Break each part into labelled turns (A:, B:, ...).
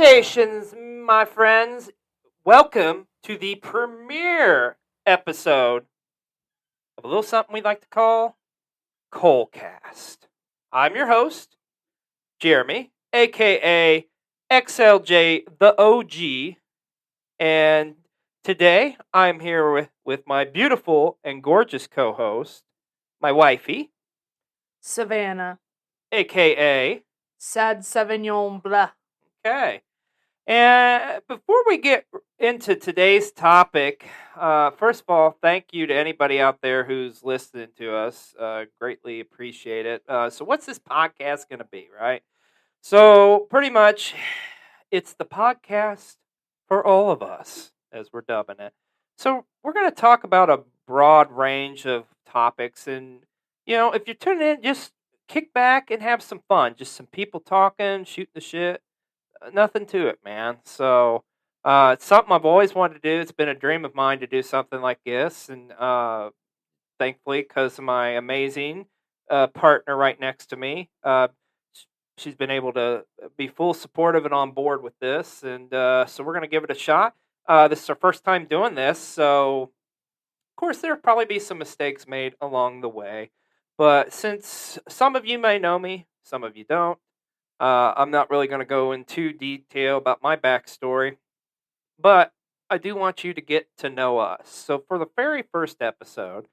A: Salutations, my friends. Welcome to the premiere episode of a little something we like to call Colecast. I'm your host, Jeremy, aka XLJTHEOG, and today I'm here with my beautiful and gorgeous co-host, my wifey,
B: Savannah.
A: aka
B: Sadsavignonbleh.
A: Okay. And before we get into today's topic, first of all, thank you to anybody out there who's listening to us. Greatly appreciate it. So, what's this podcast going to be, right? So, pretty much, it's the podcast for all of us, as we're dubbing it. So, we're going to talk about a broad range of topics. And, if you're tuning in, just kick back and have some fun. Just some people talking, shooting the shit. Nothing to it, man. So it's something I've always wanted to do. It's been a dream of mine to do something like this, and thankfully, because of my amazing partner right next to me, she's been able to be full supportive and on board with this, and so we're gonna give it a shot. This is our first time doing this, so of course there'll probably be some mistakes made along the way. But since some of you may know me, some of you don't. I'm not really going to go into detail about my backstory, but I do want you to get to know us. So, for the very first episode,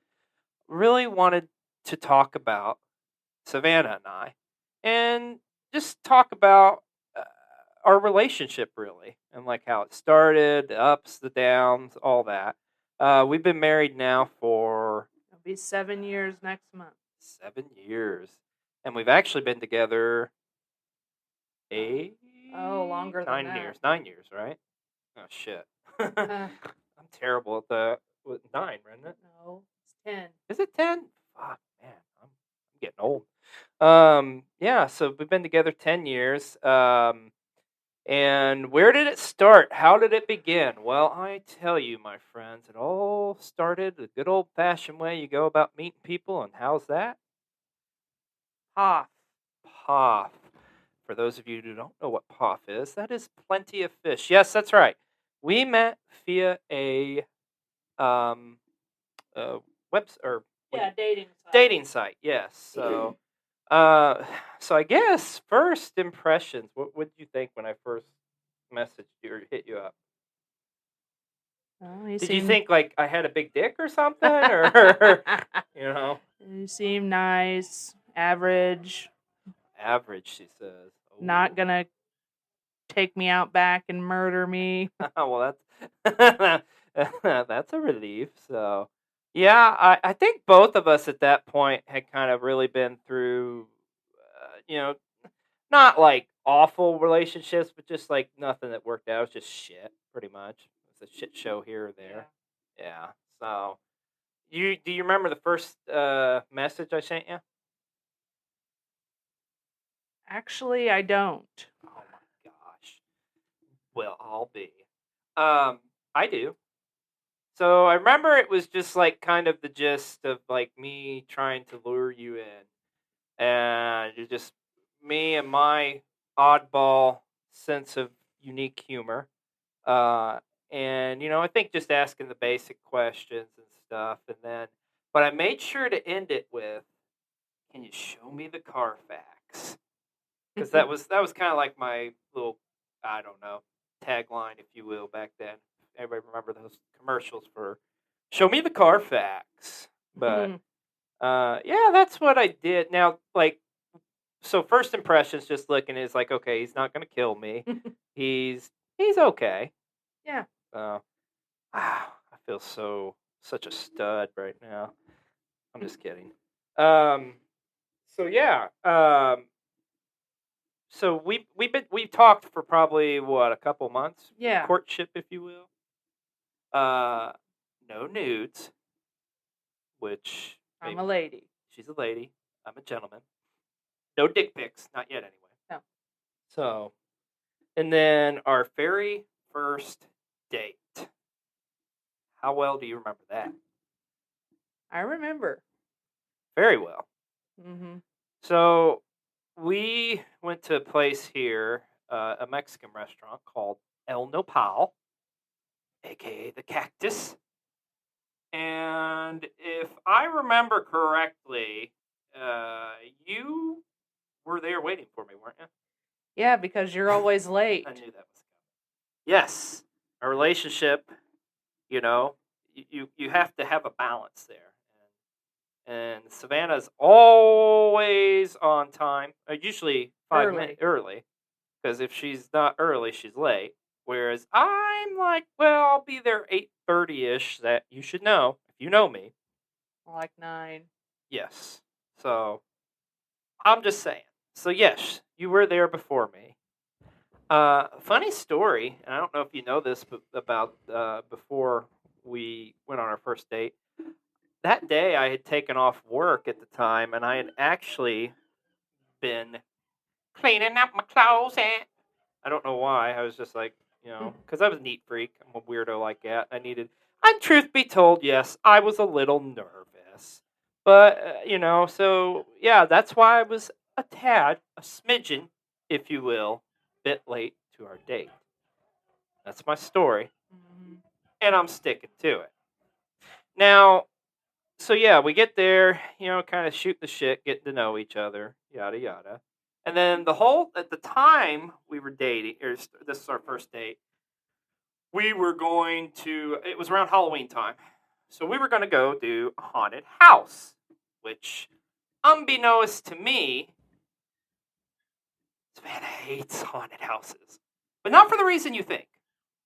A: really wanted to talk about Savannah and I, and just talk about our relationship, really, and like how it started, the ups, the downs, all that. We've been married now for
B: It'll be 7 years next month.
A: 7 years, and we've actually been together 8.
B: Longer than
A: 9
B: that.
A: years. 9 years, right? Oh shit. I'm terrible at the with 9, isn't it?
B: No, it's 10.
A: Is it 10? Fuck, man, I'm getting old. Yeah. So we've been together 10 years. And where did it start? How did it begin? Well, I tell you, my friends, it all started the good old-fashioned way you go about meeting people. And how's that?
B: Off.
A: POF. For those of you who don't know what POF is, that is plenty of fish. Yes, that's right. We met via a
B: Dating site.
A: dating site. Yes. So, so I guess first impressions. What did you think when I first messaged you or hit you up?
B: Oh,
A: Did you think like I had a big dick or something, or
B: You seem nice, average.
A: Average, she says.
B: Not gonna take me out back and murder me.
A: Well, that's that's a relief. So, yeah, I think both of us at that point had kind of really been through, not like awful relationships, but just like nothing that worked out. It was just shit, pretty much. It was a shit show here or there. Yeah. So, do you remember the first message I sent you?
B: Actually, I don't.
A: Oh my gosh. Well, I'll be. I do. So I remember it was just like kind of the gist of like me trying to lure you in, and you're just me and my oddball sense of unique humor, uh, and I think just asking the basic questions and stuff, and then, but I made sure to end it with, "Can you show me the Carfax?" Because that was kind of like my little, I don't know, tagline, if you will, back then. Everybody remember those commercials for "Show me the Carfax"? But yeah, that's what I did. Now, like, so first impressions, just looking is like, okay, he's not gonna kill me. he's okay.
B: Yeah.
A: Wow, I feel such a stud right now. I'm just kidding. So yeah. So we've talked for probably what, a couple months?
B: Yeah.
A: Courtship, if you will. No nudes, which
B: I'm a lady.
A: she's a lady. I'm a gentleman. No dick pics, not yet anyway.
B: No.
A: So, and then our very first date. How well do you remember that?
B: I remember.
A: Very well.
B: Mm-hmm.
A: So we went to a place here a Mexican restaurant called El Nopal, aka the Cactus. And if I remember correctly, you were there waiting for me, weren't you?
B: Yeah, because you're always late.
A: I knew that was coming. Yes, a relationship, you know, you have to have a balance there. And Savannah's always on time, usually 5 minutes early, because if she's not early, she's late. Whereas I'm like, well, I'll be there 8:30ish. That you should know if you know me.
B: Like 9.
A: Yes. So I'm just saying. So yes, you were there before me. Funny story, and I don't know if you know this, but about before we went on our first date. That day, I had taken off work at the time, and I had actually been cleaning up my closet. I don't know why. I was just like, because I was a neat freak. I'm a weirdo like that. And truth be told, yes, I was a little nervous. But, so yeah, that's why I was a tad, a smidgen, if you will, bit late to our date. That's my story.
B: Mm-hmm.
A: And I'm sticking to it. Now, so yeah, we get there, kind of shoot the shit, getting to know each other, yada yada. And then at the time we were dating, this is our first date, it was around Halloween time. So we were going to go do a haunted house, which, unbeknownst to me, Savannah hates haunted houses. But not for the reason you think.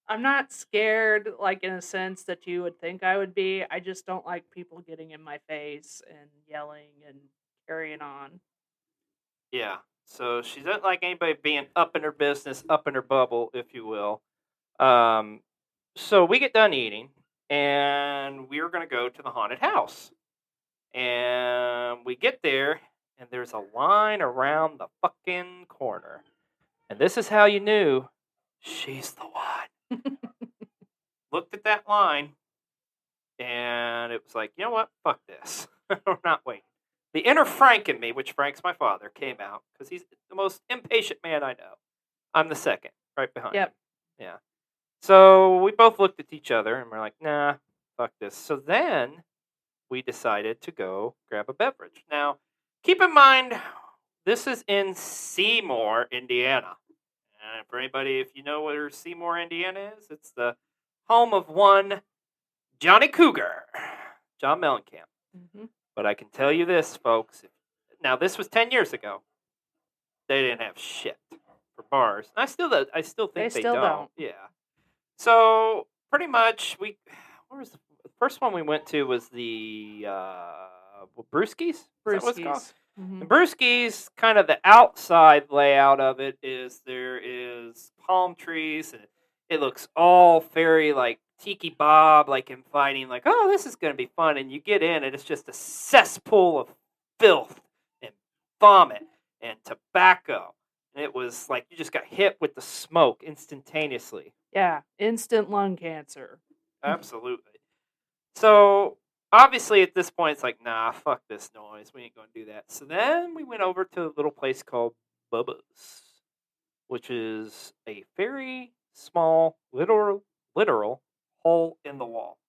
B: I'm not scared, like, in a sense that you would think I would be. I just don't like people getting in my face and yelling and carrying on.
A: Yeah. So she doesn't like anybody being up in her business, up in her bubble, if you will. So we get done eating, and we were going to go to the haunted house. And we get there, and there's a line around the fucking corner. And this is how you knew she's the one. Looked at that line, and it was like, you know what? Fuck this. I'm not waiting. The inner Frank in me, which Frank's my father, came out because he's the most impatient man I know. I'm the second, right behind him. Yeah. So we both looked at each other and we're like, nah, fuck this. So then we decided to go grab a beverage. Now, keep in mind, this is in Seymour, Indiana. And for anybody, if you know where Seymour, Indiana is, it's the home of one Johnny Cougar, John Mellencamp.
B: Mm-hmm.
A: But I can tell you this, folks. Now, this was 10 years ago. They didn't have shit for bars. And I still think they don't. Yeah. So pretty much, where was the first one we went to was the Brewskis?
B: Brewskis.
A: Mm-hmm. The Brewskis, kind of the outside layout of it is there is palm trees and it looks all very like Tiki Bob, like inviting, like, oh, this is going to be fun. And you get in and it's just a cesspool of filth and vomit and tobacco. And it was like you just got hit with the smoke instantaneously.
B: Yeah, instant lung cancer.
A: Absolutely. So, obviously, at this point, it's like, nah, fuck this noise. We ain't going to do that. So then we went over to a little place called Bubba's, which is a very small, literal hole in the wall.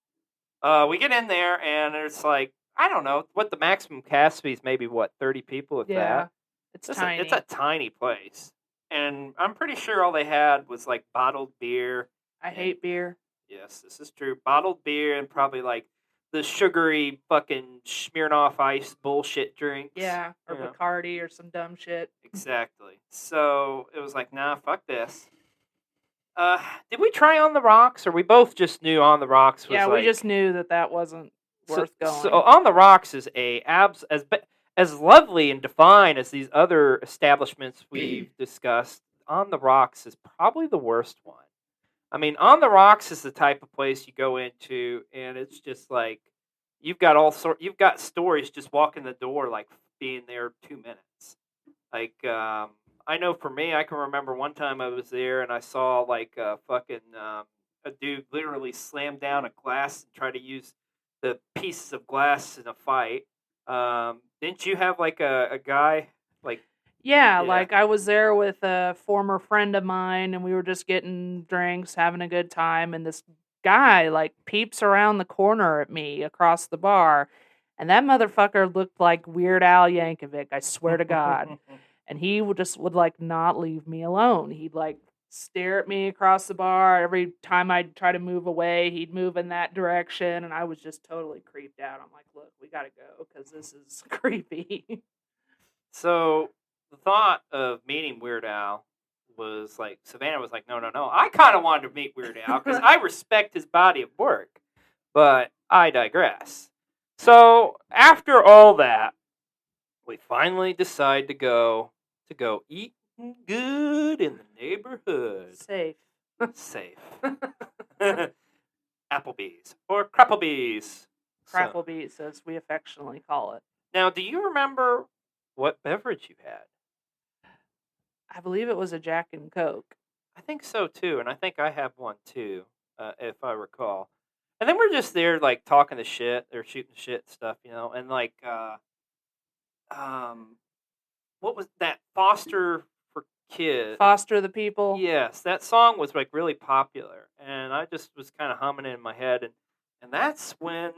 A: We get in there, and it's like, I don't know, what the maximum capacity is, maybe, 30 people, if that?
B: It's tiny.
A: It's a tiny place. And I'm pretty sure all they had was, like, bottled beer.
B: I hate beer.
A: Yes, this is true. Bottled beer and probably, like, the sugary fucking Smirnoff Ice bullshit drinks.
B: Yeah, or Bacardi or some dumb shit.
A: Exactly. So, it was like, nah, fuck this. Did we try On the Rocks, or we both just knew On the Rocks was
B: we just knew that wasn't worth going.
A: So On the Rocks is as lovely and defined as these other establishments we've discussed. On the Rocks is probably the worst one. I mean, On the Rocks is the type of place you go into, and it's just like you've got stories just walking the door, like being there 2 minutes. Like, I know for me, I can remember one time I was there and I saw like a dude literally slam down a glass and try to use the pieces of glass in a fight. Didn't you have like a guy like?
B: Yeah,
A: Yeah.
B: like I was there with a former friend of mine and we were just getting drinks, having a good time, and this guy like peeps around the corner at me across the bar, and that motherfucker looked like Weird Al Yankovic, I swear to God. And he would like not leave me alone. He'd like stare at me across the bar. Every time I'd try to move away, he'd move in that direction, and I was just totally creeped out. I'm like, look, we gotta go because this is creepy.
A: So the thought of meeting Weird Al was like, Savannah was like, no, no, no. I kind of wanted to meet Weird Al because I respect his body of work, but I digress. So after all that, we finally decide to go eat good in the neighborhood.
B: Safe.
A: Safe. Applebee's or Crapplebee's. So,
B: Crapplebee's, as we affectionately call it.
A: now, do you remember what beverage you had?
B: I believe it was a Jack and Coke.
A: I think so too, and I think I have one too, if I recall. And then we're just there, like talking the shit or shooting shit and stuff, and like, um, what was that? Foster for Kids.
B: Foster the People.
A: Yes, that song was like really popular, and I just was kind of humming it in my head, and that's when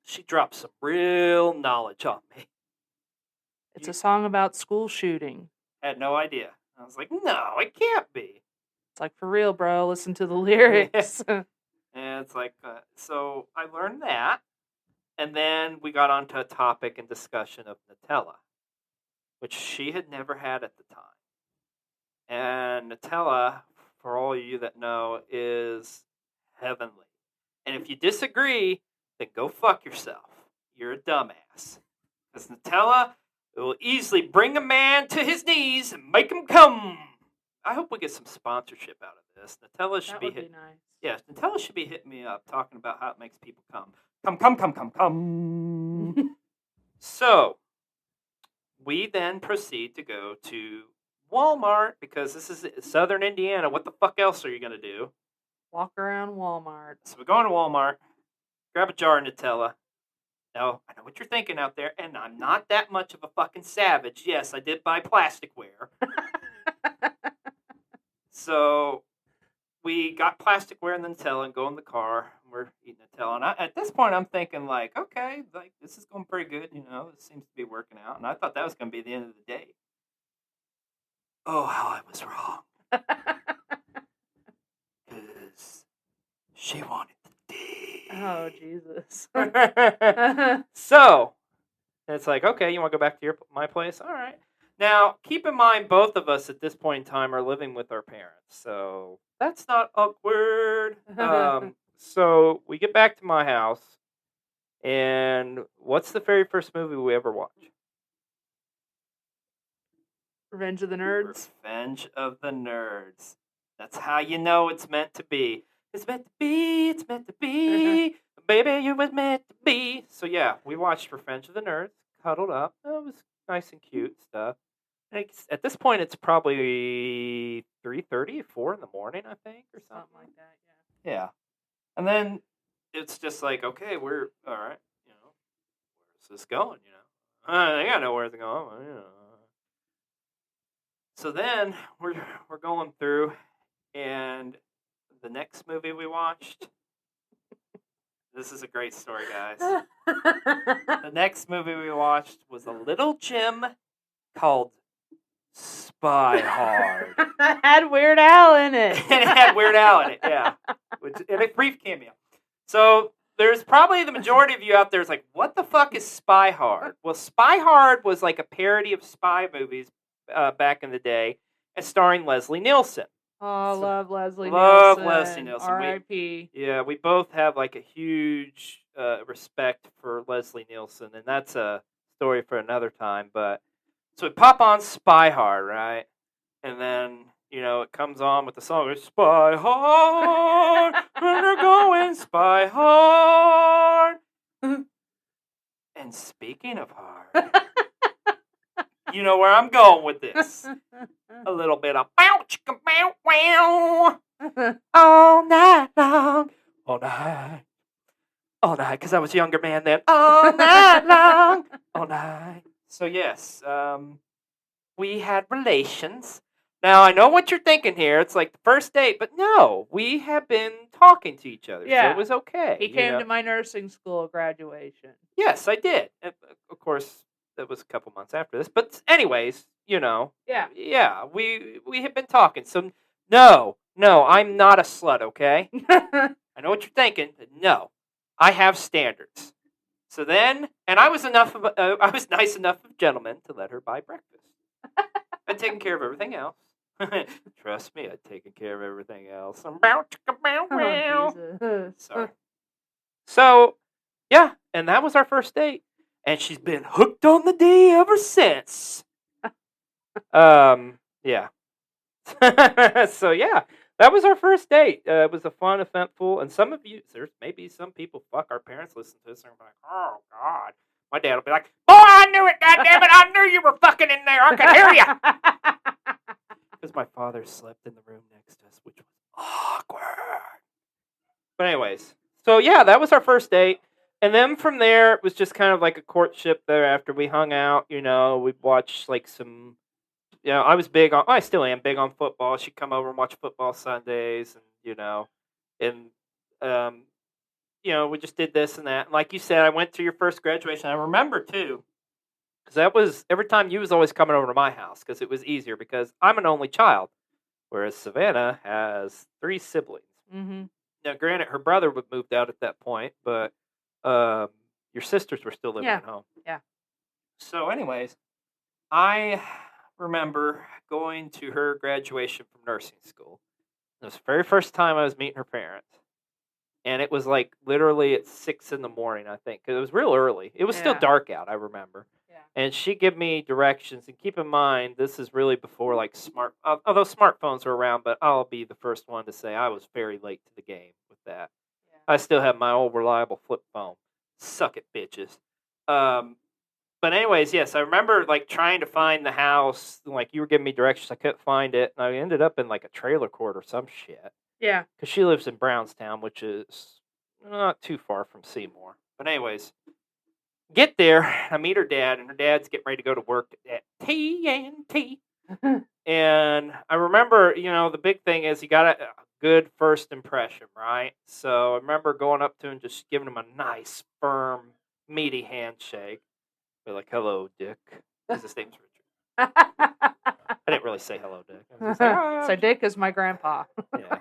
A: she dropped some real knowledge on me.
B: It's a song about school shooting.
A: Had no idea. I was like, no, it can't be.
B: It's like, for real, bro. Listen to the lyrics.
A: And it's like, so I learned that, and then we got onto a topic and discussion of Nutella, which she had never had at the time. And Nutella, for all of you that know, is heavenly. And if you disagree, then go fuck yourself. You're a dumbass. Because Nutella, it will easily bring a man to his knees and make him come. I hope we get some sponsorship out of this. Nutella should
B: That
A: be
B: would be
A: hit.
B: nice.
A: Yes, Nutella should be hitting me up talking about how it makes people come. Come. So, we then proceed to go to Walmart because this is Southern Indiana. What the fuck else are you going to do?
B: Walk around Walmart.
A: So we're going to Walmart, grab a jar of Nutella. Now, I know what you're thinking out there, and I'm not that much of a fucking savage. Yes, I did buy plasticware. So we got plasticware and Nutella and go in the car. And we're eating Nutella. And at this point, I'm thinking, like, okay, like this is going pretty good. It seems to be working out. And I thought that was going to be the end of the day. Oh, how I was wrong. Because she wanted the day.
B: Oh, Jesus.
A: So, it's like, okay, you want to go back to my place? All right. Now, keep in mind, both of us at this point in time are living with our parents. So, that's not awkward. So, we get back to my house. And what's the very first movie we ever watched?
B: Revenge of the Nerds.
A: Revenge of the Nerds. That's how you know it's meant to be. It's meant to be. It's meant to be. Baby, you was meant to be. So yeah, we watched Revenge of the Nerds, cuddled up. It was nice and cute stuff. At this point, it's probably 3:30, 4 in the morning, I think, or something
B: like that. Yeah.
A: Yeah, and then it's just like, okay, we're all right. Where's this going? I think I know where it's going. So then we're going through, and the next movie we watched. This is a great story, guys. The next movie we watched was a little gem called Spy Hard.
B: It had Weird Al in it.
A: And it had Weird Al in it, yeah. And a brief cameo. So there's probably the majority of you out there is like, what the fuck is Spy Hard? Well, Spy Hard was like a parody of spy movies back in the day, and starring Leslie Nielsen.
B: Oh, love Leslie Nielsen.
A: Love Leslie Nielsen.
B: R.I.P.
A: Yeah, we both have like a huge respect for Leslie Nielsen, and that's a story for another time. But so we pop on Spy Hard, right? And then, it comes on with the song, Spy Hard, we're going Spy Hard. And speaking of hard, you know where I'm going with this. A little bit of bow chicka bow wow. All night long. All night. All night, because I was a younger man then. All night long. All night. So yes, we had relations. Now, I know what you're thinking here. It's like the first date, but no, we have been talking to each other, so
B: Yeah.
A: it was okay.
B: He came to my nursing school graduation.
A: Yes, I did. Of course, that was a couple months after this. But anyways,
B: Yeah.
A: we have been talking. So no, I'm not a slut. Okay, I know what you're thinking, but no, I have standards. So then, and I was I was nice enough of a gentleman to let her buy breakfast. I'd taken care of everything else. Trust me, I'd taken care of everything else.
B: Oh, Jesus.
A: Sorry. So, yeah, and that was our first date, and she's been hooked on the D ever since. Yeah. So yeah, that was our first date. It was a fun, eventful, and some of you, there's maybe some people, fuck, our parents listen to this and are like, oh God. My dad will be like, "Oh, I knew it, goddammit! I knew you were fucking in there. I could hear you." Because my father slept in the room next to us, which was awkward. But anyways, so yeah, that was our first date. And then from there, it was just kind of like a courtship there after we hung out. We'd watch like some, I was big on, I still am big on football. She'd come over and watch football Sundays and, um, we just did this and that. And like you said, I went to your first graduation. I remember too, because that was every time you was always coming over to my house because it was easier because I'm an only child, whereas Savannah has 3 siblings.
B: Mm-hmm.
A: Now, granted, her brother would moved out at that point, but your sisters were still living at home.
B: Yeah.
A: So, anyways, I remember going to her graduation from nursing school. It was the very first time I was meeting her parents. And it was like literally at 6 in the morning, I think, because it was real early. It was still dark out, I remember.
B: Yeah.
A: And she gave me directions. And keep in mind, this is really before like although smartphones were around, but I'll be the first one to say I was very late to the game with that.
B: Yeah.
A: I still have my old reliable flip phone. Suck it, bitches. But anyways, yes, I remember like trying to find the house. Like you were giving me directions, I couldn't find it, and I ended up in like a trailer court or some shit.
B: Yeah.
A: Because she lives in Brownstown, which is not too far from Seymour. But anyways, get there. I meet her dad, and her dad's getting ready to go to work at TNT. And I remember, the big thing is you got a good first impression, right? So I remember going up to him, just giving him a nice, firm, meaty handshake. Be like, "Hello, Dick." Because his name's Richard. I didn't really say hello, Dick. I was just like,
B: So Dick is my grandpa.
A: Yeah.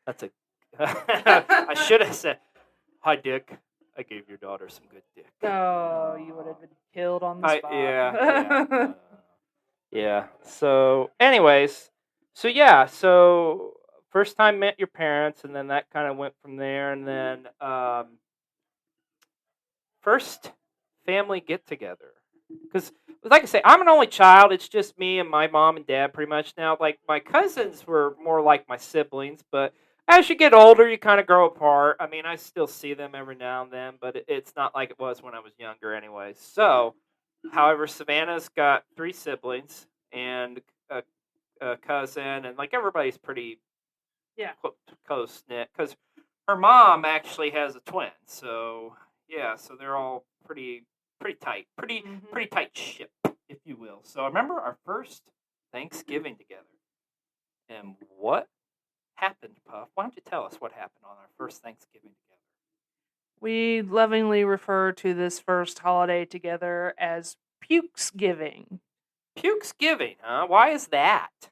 A: That's I should have said, "Hi, Dick. I gave your daughter some good dick."
B: Oh, you would have been killed on the spot.
A: Yeah. Yeah. So, anyways, so first time met your parents, and then that kind of went from there, and then first family get together. Because, like I say, I'm an only child. It's just me and my mom and dad pretty much now. Like, my cousins were more like my siblings, but as you get older, you kind of grow apart. I mean, I still see them every now and then, but it's not like it was when I was younger anyway. So, however, Savannah's got 3 siblings and a cousin, and like everybody's pretty close knit because her mom actually has a twin. So, yeah, so they're all pretty tight, pretty tight ship, if you will. So I remember our first Thanksgiving together, and what happened, Puff? Why don't you tell us what happened on our first Thanksgiving together?
B: We lovingly refer to this first holiday together as Pukesgiving.
A: Pukesgiving, huh? Why is that?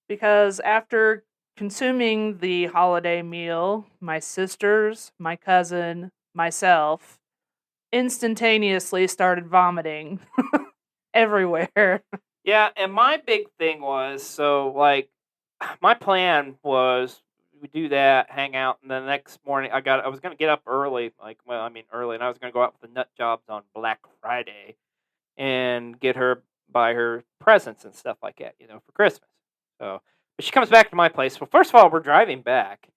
B: Because after consuming the holiday meal, my sisters, my cousin, myself instantaneously started vomiting everywhere.
A: Yeah, and my big thing was, so like my plan was we do that, hang out, and then the next morning I was gonna get up early, early, and I was gonna go out with the nut jobs on Black Friday and buy her presents and stuff like that, for Christmas. So, but she comes back to my place. Well, first of all, we're driving back,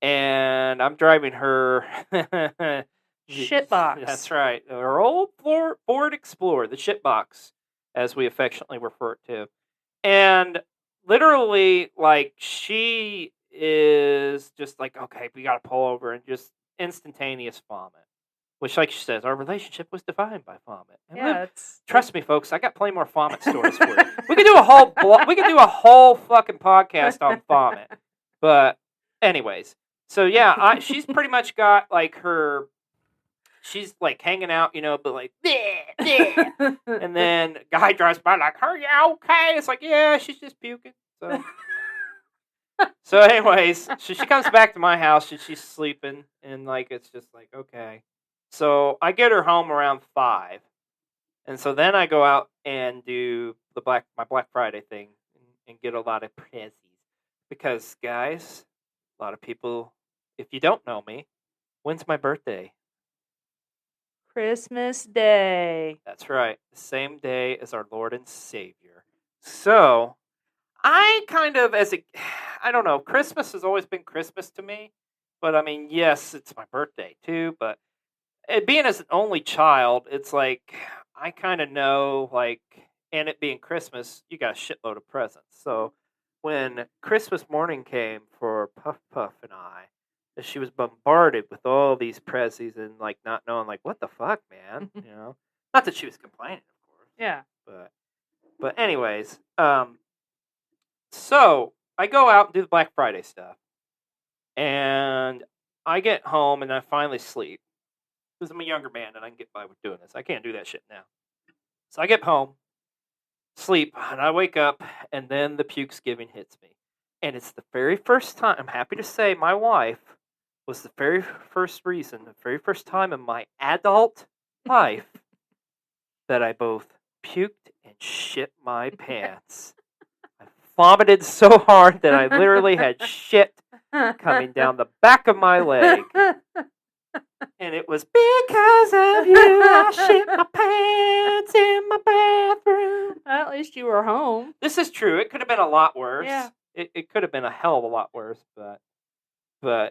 A: and I'm driving her
B: Shitbox.
A: That's right, her old Ford Explorer, the shitbox, as we affectionately refer it to. And literally, like, she is just like, okay, we got to pull over, and just instantaneous vomit. Which, like she says, our relationship was defined by vomit. And
B: Yeah,
A: trust me, folks, I got plenty more vomit stories for you. We could do a whole fucking podcast on vomit. But anyways, so yeah, she's pretty much got like she's like hanging out, but like, bleh, bleh. And then guy drives by like, "Are you okay?" It's like, yeah, she's just puking. So anyways, she comes back to my house and she's sleeping, and like it's just like, okay. So I get her home around 5, and so then I go out and do my Black Friday thing and get a lot of presents because guys, a lot of people, if you don't know me, when's my birthday?
B: Christmas Day.
A: That's right, the same day as our Lord and Savior. So I kind of, I don't know, Christmas has always been Christmas to me. But I mean, yes, it's my birthday too. But being as an only child, it's like I kind of know, like, and it being Christmas, you got a shitload of presents. So when Christmas morning came for Puff Puff and I, she was bombarded with all these prezzies and like not knowing, like, what the fuck, man, Not that she was complaining, of course.
B: Yeah.
A: But anyways, so I go out and do the Black Friday stuff, and I get home and I finally sleep because I'm a younger man and I can get by with doing this. I can't do that shit now. So I get home, sleep, and I wake up, and then the pukesgiving hits me. And it's the very first time, I'm happy to say, my wife was the very first time in my adult life that I both puked and shit my pants. I vomited so hard that I literally had shit coming down the back of my leg. And it was because of you I shit my pants in my bathroom.
B: At least you were home.
A: This is true. It could have been a lot worse.
B: Yeah.
A: It could have been a hell of a lot worse, but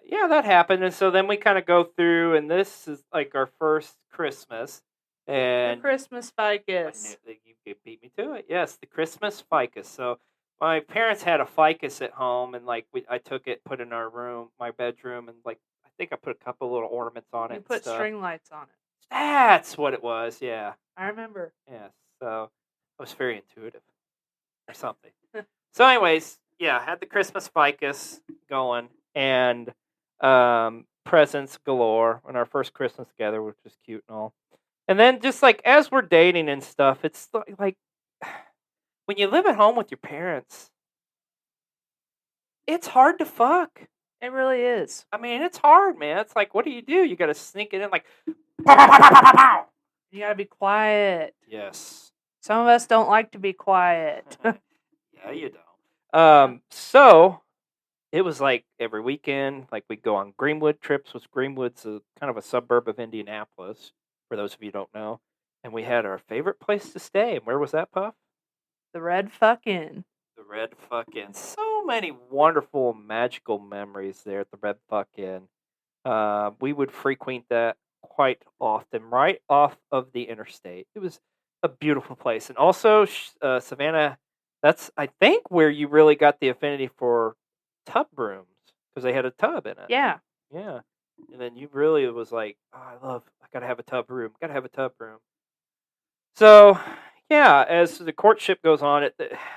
A: yeah, that happened. And so then we kind of go through, and this is like our first Christmas. And
B: the Christmas ficus.
A: You beat me to it. Yes, the Christmas ficus. So my parents had a ficus at home, and like I took it, put it in our room, my bedroom, and like I think I put a couple little ornaments on it.
B: You put string lights on it.
A: That's what it was. Yeah,
B: I remember.
A: Yeah, so I was very intuitive, or something. So, anyways, yeah, I had the Christmas ficus going, and presents galore on our first Christmas together, which was cute and all. And then just like as we're dating and stuff, it's like when you live at home with your parents, it's hard to fuck.
B: It really is.
A: I mean, it's hard, man. It's like, what do? You got to sneak it in like,
B: pow, pow, pow, pow, pow. You got to be quiet.
A: Yes.
B: Some of us don't like to be quiet.
A: Yeah, you don't. So it was like every weekend, like we'd go on Greenwood trips, which Greenwood's kind of a suburb of Indianapolis, for those of you who don't know. And we had our favorite place to stay. And where was that, Puff?
B: The Red Fuck Inn.
A: The Red Fuck Inn. So many wonderful, magical memories there at the Red Fuck Inn. We would frequent that quite often, right off of the interstate. It was a beautiful place. And also, Savannah, that's, I think, where you really got the affinity for tub rooms, because they had a tub in it.
B: Yeah.
A: Yeah. And then you really was like, I gotta have a tub room. So, yeah, as the courtship goes on,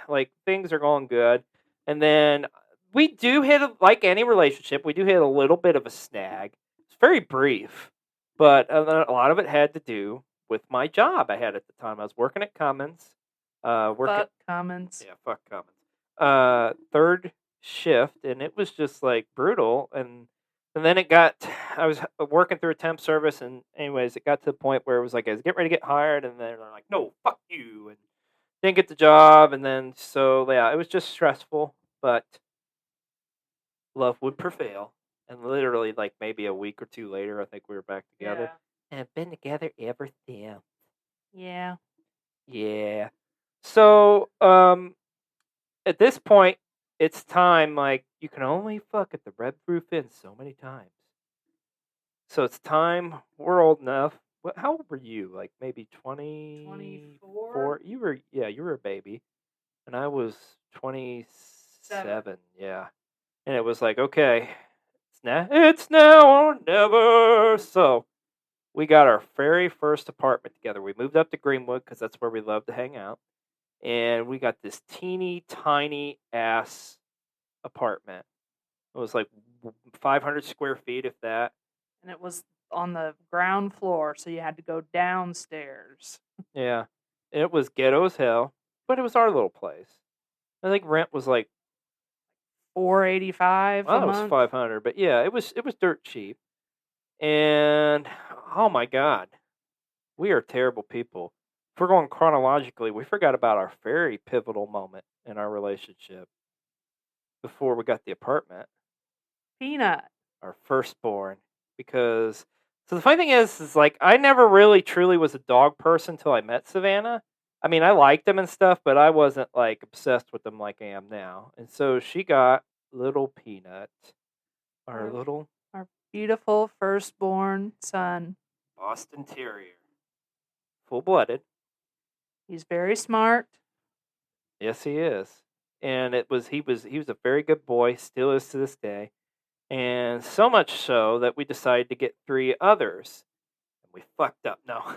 A: like things are going good. And then we do hit, like any relationship, we do hit a little bit of a snag. It's very brief, but a lot of it had to do with my job I had at the time. I was working at Cummins.
B: Fuck Cummins.
A: Yeah, fuck Cummins. Third shift, and it was just like brutal. And then I was working through a temp service, and anyways, it got to the point where it was like I was getting ready to get hired, and then they're like, no, fuck you, and didn't get the job. And then, so yeah, it was just stressful, but love would prevail. And literally, like maybe a week or two later, I think we were back together.
B: Yeah.
A: And have been together ever since.
B: Yeah.
A: Yeah. So, at this point, it's time, like, you can only fuck at the Red Roof Inn so many times. So it's time, we're old enough. How old were you? Like, maybe
B: 24?
A: You were a baby. And I was 27, yeah. And it was like, okay, it's now or never. So we got our very first apartment together. We moved up to Greenwood because that's where we love to hang out. And we got this teeny tiny ass apartment. It was like 500 square feet, if that.
B: And it was on the ground floor, so you had to go downstairs.
A: Yeah. It was ghetto as hell, but it was our little place. I think rent was like
B: $485
A: well,
B: a
A: it was
B: month.
A: 500, but yeah, it was dirt cheap. And oh my god, we are terrible people. If we're going chronologically, we forgot about our very pivotal moment in our relationship before we got the apartment.
B: Peanut.
A: Our firstborn. Because so the funny thing is like I never really truly was a dog person until I met Savannah. I mean, I liked them and stuff, but I wasn't like obsessed with them like I am now. And so she got little Peanut, our little
B: Our beautiful firstborn son.
A: Boston Terrier. Full-blooded.
B: He's very smart.
A: Yes, he is. And he was a very good boy, still is to this day. And so much so that we decided to get 3 others. And we fucked up. No.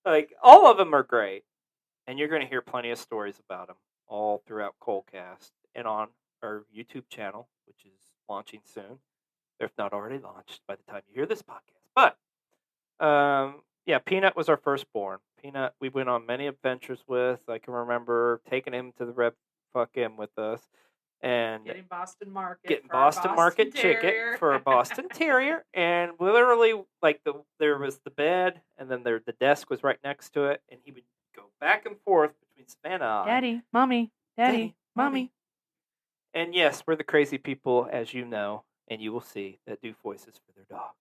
A: Like all of them are great. And you're going to hear plenty of stories about them all throughout Colecast and on our YouTube channel, which is launching soon. If not already launched by the time you hear this podcast. But yeah, Peanut was our firstborn. Peanut, we went on many adventures with. I can remember taking him to the Red Fuck Inn with us and
B: Getting Boston Market.
A: getting
B: for our
A: Boston Market
B: Terrier.
A: chicken for a Boston Terrier, and literally like there was the bed, and then the desk was right next to it, and he would go back and forth between Savannah and I.
B: Daddy, mommy, daddy, mommy.
A: And yes, we're the crazy people, as you know, and you will see, that do voices for their dogs.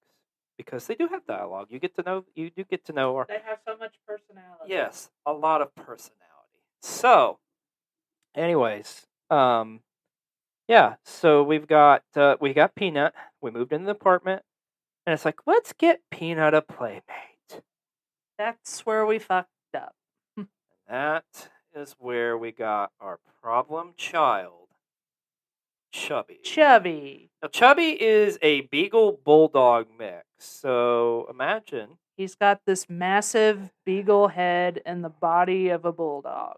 A: Because they do have dialogue. You do get to know our...
B: They have so much personality.
A: Yes, a lot of personality. So, anyways, yeah, so we got Peanut. We moved into the apartment, and it's like, let's get Peanut a playmate.
B: That's where we fucked up.
A: That is where we got our problem child, Chubby.
B: Chubby.
A: Now, Chubby is a Beagle Bulldog mix. So imagine.
B: He's got this massive beagle head and the body of a bulldog.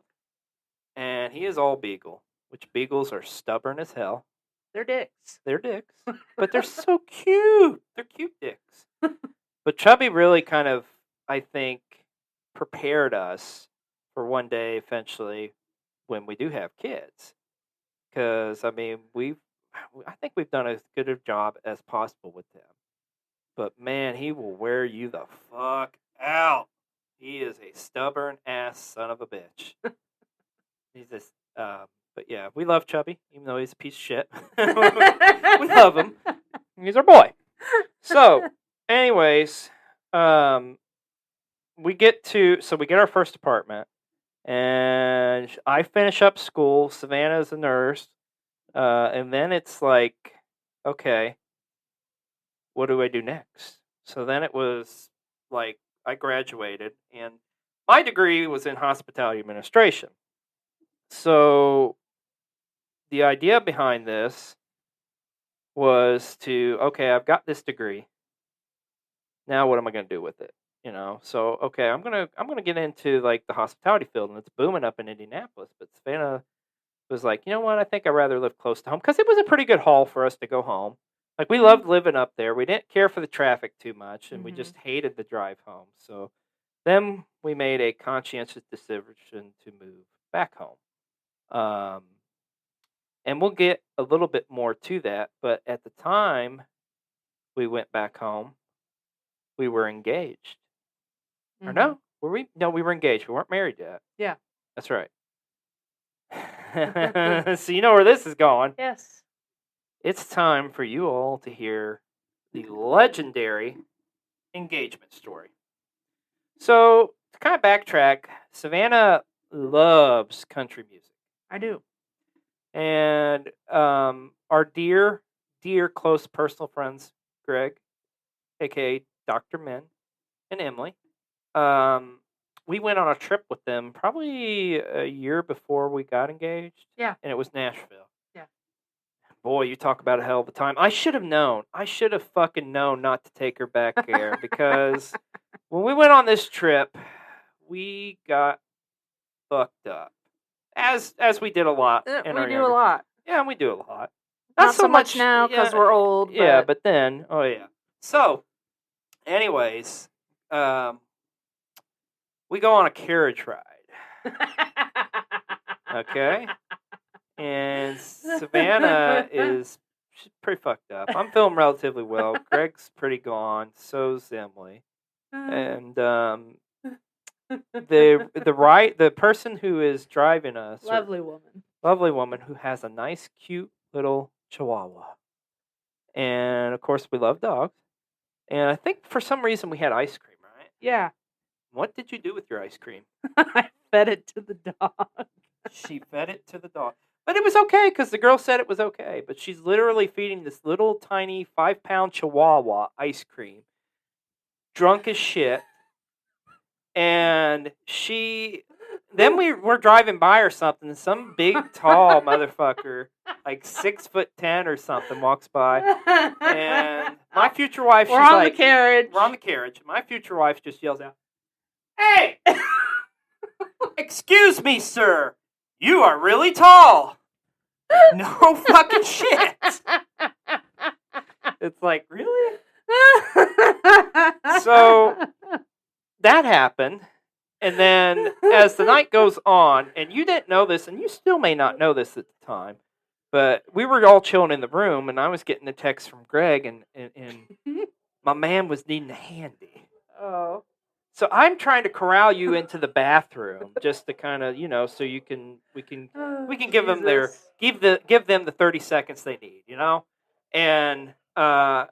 A: And he is all Beagle, which Beagles are stubborn as hell.
B: They're dicks.
A: They're dicks. But they're so cute. They're cute dicks. But Chubby really kind of, I think, prepared us for one day eventually when we do have kids. Because, I mean, I think we've done as good a job as possible with them. But, man, he will wear you the fuck out. He is a stubborn-ass son of a bitch. He's this, but, yeah, we love Chubby, even though he's a piece of shit. We love him. He's our boy. So, anyways, we get our first apartment. And I finish up school. Savannah's a nurse. And then it's like, okay, what do I do next? So then it was like I graduated, and my degree was in hospitality administration. So the idea behind this was I've got this degree. Now what am I going to do with it? So okay, I'm gonna get into like the hospitality field, and it's booming up in Indianapolis. But Savannah was like, you know what? I think I'd rather live close to home because it was a pretty good haul for us to go home. Like we loved living up there. We didn't care for the traffic too much, and we just hated the drive home. So then we made a conscientious decision to move back home. And we'll get a little bit more to that. But at the time we went back home, we were engaged. Or no? Were we? No, we were engaged. We weren't married yet.
B: Yeah.
A: That's right. So you know where this is going.
B: Yes.
A: It's time for you all to hear the legendary engagement story. So, to kind of backtrack, Savannah loves country music.
B: I do.
A: And our dear close personal friends, Greg, a.k.a. Dr. Min, and Emily, we went on a trip with them probably a year before we got engaged.
B: Yeah.
A: And it was Nashville.
B: Yeah.
A: boy, you talk about a hell of a time. I should have known. I should have fucking known not to take her back there because when we went on this trip, we got fucked up. As we did a lot.
B: We do a lot.
A: Yeah, we do a lot.
B: Not so much now because we're old.
A: Yeah, but then, oh yeah. So, anyways, we go on a carriage ride. Okay? And Savannah she's pretty fucked up. I'm feeling relatively well. Greg's pretty gone. So's Emily. And the person who is driving us, lovely woman who has a nice, cute little Chihuahua. And of course, we love dogs. And I think for some reason we had ice cream, right?
B: Yeah.
A: What did you do with your ice cream?
B: I fed it to the dog.
A: She fed it to the dog. But it was okay because the girl said it was okay. But she's literally feeding this little tiny 5-pound Chihuahua ice cream. Drunk as shit. And then we're driving by or something, and some big, tall motherfucker, like 6'10" or something, walks by. And my future wife,
B: We're on the carriage.
A: My future wife just yells out, "Hey! Excuse me, sir. You are really tall." No fucking shit. It's like, really? So that happened. And then as the night goes on, and you didn't know this, and you still may not know this at the time, but we were all chilling in the room, and I was getting a text from Greg, and my man was needing a handy.
B: Oh.
A: So I'm trying to corral you into the bathroom just to kind of, so we can give them give them the 30 seconds they need, And I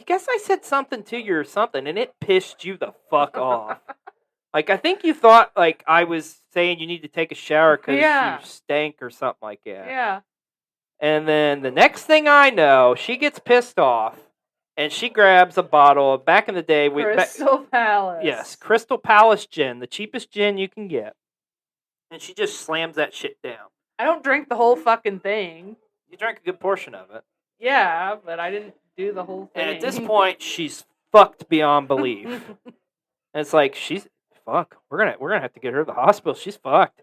A: guess I said something to you or something, and it pissed you the fuck off. Like, I think you thought, like, I was saying you need to take a shower because you stank or something like that.
B: Yeah.
A: And then the next thing I know, she gets pissed off, and she grabs a bottle of, back in the day...
B: Crystal Palace.
A: Yes, Crystal Palace gin, the cheapest gin you can get. And she just slams that shit down.
B: I don't drink the whole fucking thing.
A: You drank a good portion of it.
B: Yeah, but I didn't do the whole thing.
A: And at this point, she's fucked beyond belief. And it's like, fuck, we're gonna have to get her to the hospital. She's fucked.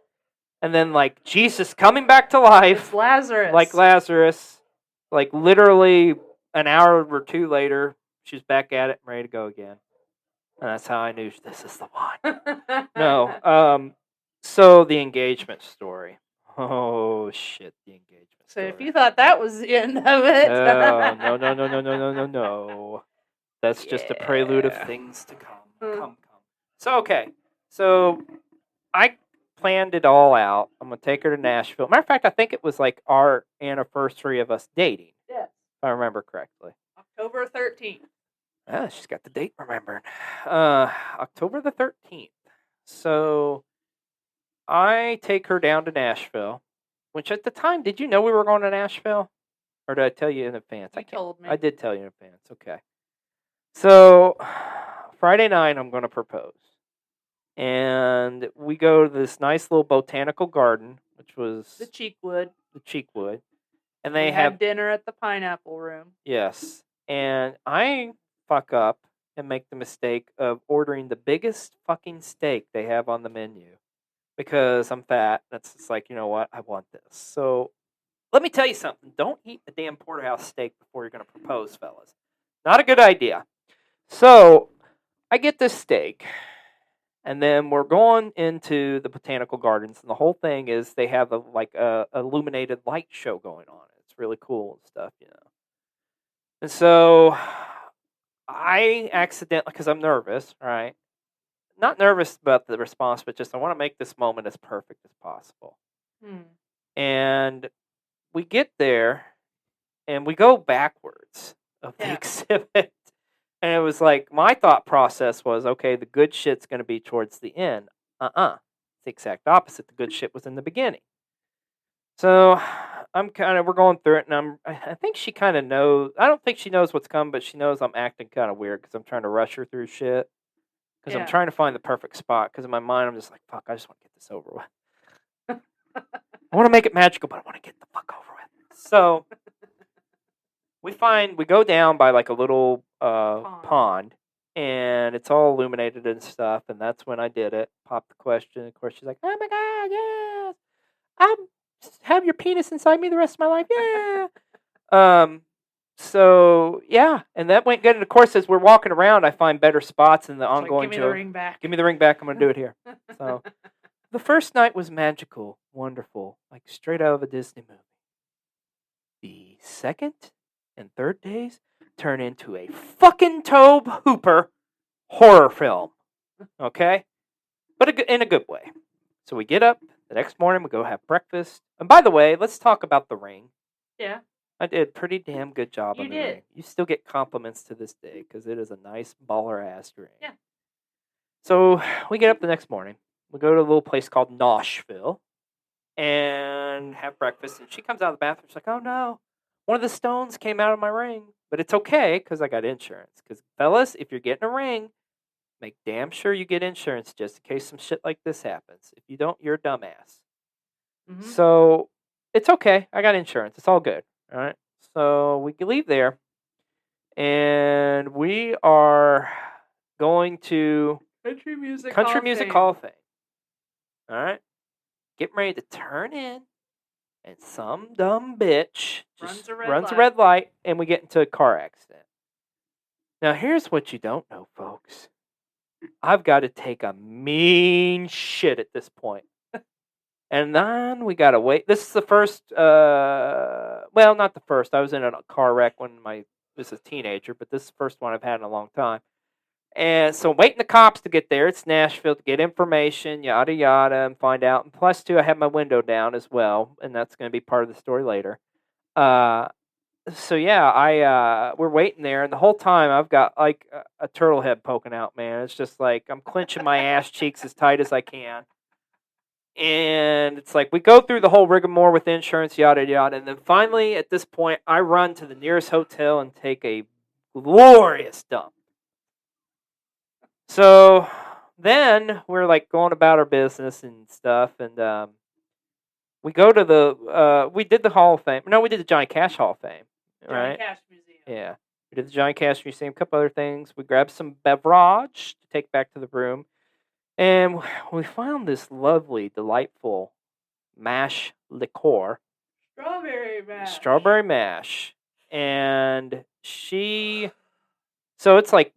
A: And then, like, Jesus coming back to life.
B: It's Lazarus.
A: Like Lazarus. Like, literally an hour or two later, she's back at it and ready to go again. And that's how I knew this is the one. No. So, the engagement story. Oh, shit, the engagement story.
B: So, if you thought that was the end of it.
A: Oh, no. That's just a prelude of things to come. Come. So, okay. So, I planned it all out. I'm going to take her to Nashville. Matter of fact, I think it was like our anniversary of us dating.
B: Yes.
A: If I remember correctly.
B: October 13th.
A: Ah, she's got the date remembered. October the 13th. So, I take her down to Nashville. Which at the time, did you know we were going to Nashville? Or did I tell you in advance?
B: You told me.
A: I did tell you in advance. Okay. So, Friday night, I'm going to propose. And we go to this nice little botanical garden, which was...
B: The Cheekwood.
A: And they
B: have dinner at the Pineapple Room.
A: Yes. And I fuck up and make the mistake of ordering the biggest fucking steak they have on the menu. Because I'm fat. That's just like, you know what? I want this. So, let me tell you something. Don't eat the damn porterhouse steak before you're going to propose, fellas. Not a good idea. So, I get this steak. And then we're going into the botanical gardens, and the whole thing is they have a illuminated light show going on. It's really cool and stuff, And so I accidentally, because I'm nervous, right? Not nervous about the response, but just I want to make this moment as perfect as possible. And we get there, and we go backwards of the exhibit. And it was like, my thought process was, okay, the good shit's going to be towards the end. It's the exact opposite. The good shit was in the beginning. So, we're going through it, and I think she kind of knows, I don't think she knows what's coming, but she knows I'm acting kind of weird because I'm trying to rush her through shit. Because I'm trying to find the perfect spot, because in my mind, I'm just like, fuck, I just want to get this over with. I want to make it magical, but I want to get the fuck over with. So, we go down by like a little pond, and it's all illuminated and stuff. And that's when I did it. Popped the question. Of course, she's like, "Oh my god, yes! I'm have your penis inside me the rest of my life, yeah." So yeah, and that went good. And of course, as we're walking around, I find better spots in the ongoing
B: give me the ring back.
A: Give me the ring back. I'm gonna do it here. So the first night was magical, wonderful, like straight out of a Disney movie. The second and third days turn into a fucking Tobe Hooper horror film. Okay? But in a good way. So we get up the next morning, we go have breakfast. And by the way, let's talk about the ring.
B: Yeah.
A: I did a pretty damn good job on the
B: did.
A: ring. You still get compliments to this day because it is a nice baller-ass ring.
B: Yeah.
A: So we get up the next morning. We go to a little place called Noshville and have breakfast. And she comes out of the bathroom. She's like, "Oh, no. One of the stones came out of my ring." But it's okay because I got insurance. Because, fellas, if you're getting a ring, make damn sure you get insurance just in case some shit like this happens. If you don't, you're a dumbass. Mm-hmm. So it's okay. I got insurance. It's all good. All right. So we can leave there. And we are going to
B: Country Music
A: Hall of Fame. All right. Getting ready to turn in. And some dumb bitch just runs a red light, and we get into a car accident. Now, here's what you don't know, folks. I've got to take a mean shit at this point. And then we got to wait. This is the first, well, not the first. I was in a car wreck when I was a teenager, but this is the first one I've had in a long time. And so waiting the cops to get there. It's Nashville to get information, yada, yada, and find out. And plus, two, I have my window down as well, and that's going to be part of the story later. So, yeah, we're waiting there, and the whole time I've got, like, a turtle head poking out, man. It's just like I'm clenching my ass cheeks as tight as I can. And it's like we go through the whole rigmarole with insurance, yada, yada. And then finally, at this point, I run to the nearest hotel and take a glorious dump. So then we're like going about our business and stuff, and we go to we did the Hall of Fame. No, we did the Johnny Cash Hall of Fame, right?
B: Johnny Cash Museum.
A: Yeah, we did the Johnny Cash Museum, a couple other things. We grabbed some beverage to take back to the room, and we found this lovely, delightful mash liqueur. Strawberry mash. And so it's like,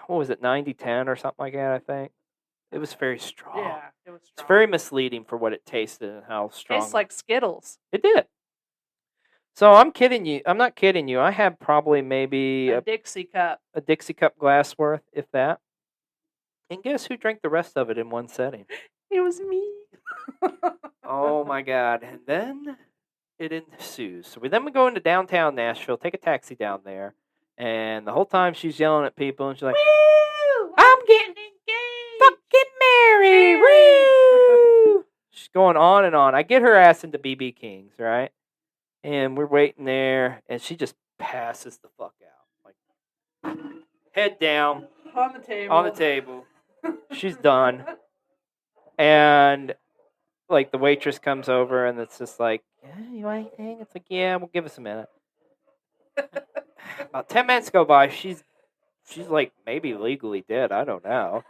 A: what was it, 90-10 or something like that, I think. It was very strong.
B: Yeah, it was strong.
A: It's very misleading for what it tasted and how strong.
B: Tastes like Skittles.
A: It did. So I'm kidding you. I'm not kidding you. I had probably maybe
B: a Dixie cup.
A: A Dixie cup glass worth, if that. And guess who drank the rest of it in one setting?
B: It was me.
A: Oh my God. And then it ensues. So we go into downtown Nashville, take a taxi down there, and the whole time she's yelling at people, and she's like, "Woo! I'm getting engaged! Fucking married! Woo!" She's going on and on. I get her ass into BB King's, right? And we're waiting there, and she just passes the fuck out. Like, head down.
B: On the table.
A: On the table. She's done. And like the waitress comes over and it's just like, "Yeah, you want anything?" It's like, "Yeah, we'll give us a minute." About 10 minutes go by, she's like maybe legally dead, I don't know.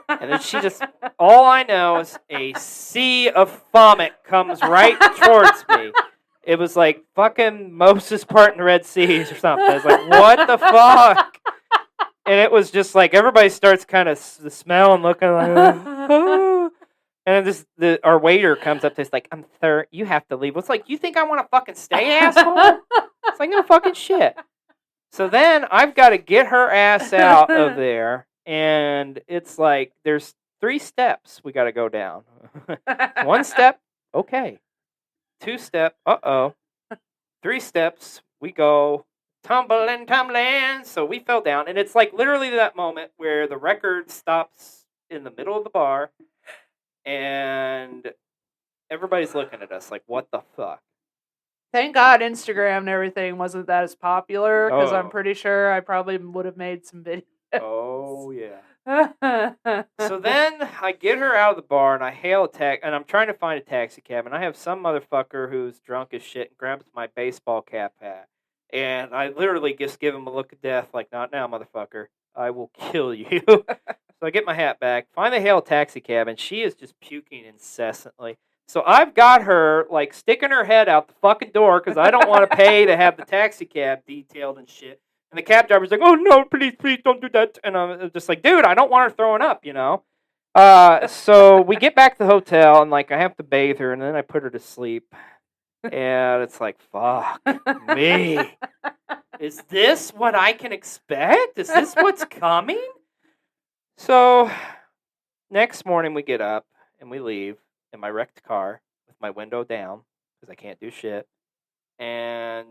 A: And then she just, all I know is a sea of vomit comes right towards me. It was like fucking Moses parting the Red Seas or something. I was like, what the fuck? And it was just like everybody starts kind of smelling, looking like, oh. And our waiter comes up to us like, "I'm third. You have to leave." It's like, you think I want to fucking stay, asshole? It's like, no fucking shit. So then I've got to get her ass out of there, and it's like there's 3 steps we got to go down. 1 step, okay. 2 step, uh-oh. 3 steps, we go tumbling. So we fell down, and it's like literally that moment where the record stops in the middle of the bar. And everybody's looking at us like, what the fuck?
B: Thank God Instagram and everything wasn't that as popular, because I'm pretty sure I probably would have made some videos.
A: Oh, yeah. So then I get her out of the bar, and I hail a taxi, and I'm trying to find a taxi cab, and I have some motherfucker who's drunk as shit and grabs my baseball cap hat And I literally just give him a look of death, like, not now, motherfucker. I will kill you. So I get my hat back, finally hail a taxi cab, and she is just puking incessantly. So I've got her, like, sticking her head out the fucking door because I don't want to pay to have the taxi cab detailed and shit. And the cab driver's like, oh, no, please, don't do that. And I'm just like, dude, I don't want her throwing up, you know? So we get back to the hotel, and, like, I have to bathe her, and then I put her to sleep. And it's like, fuck me. Is this what I can expect? Is this what's coming? So next morning we get up and we leave in my wrecked car with my window down because I can't do shit. And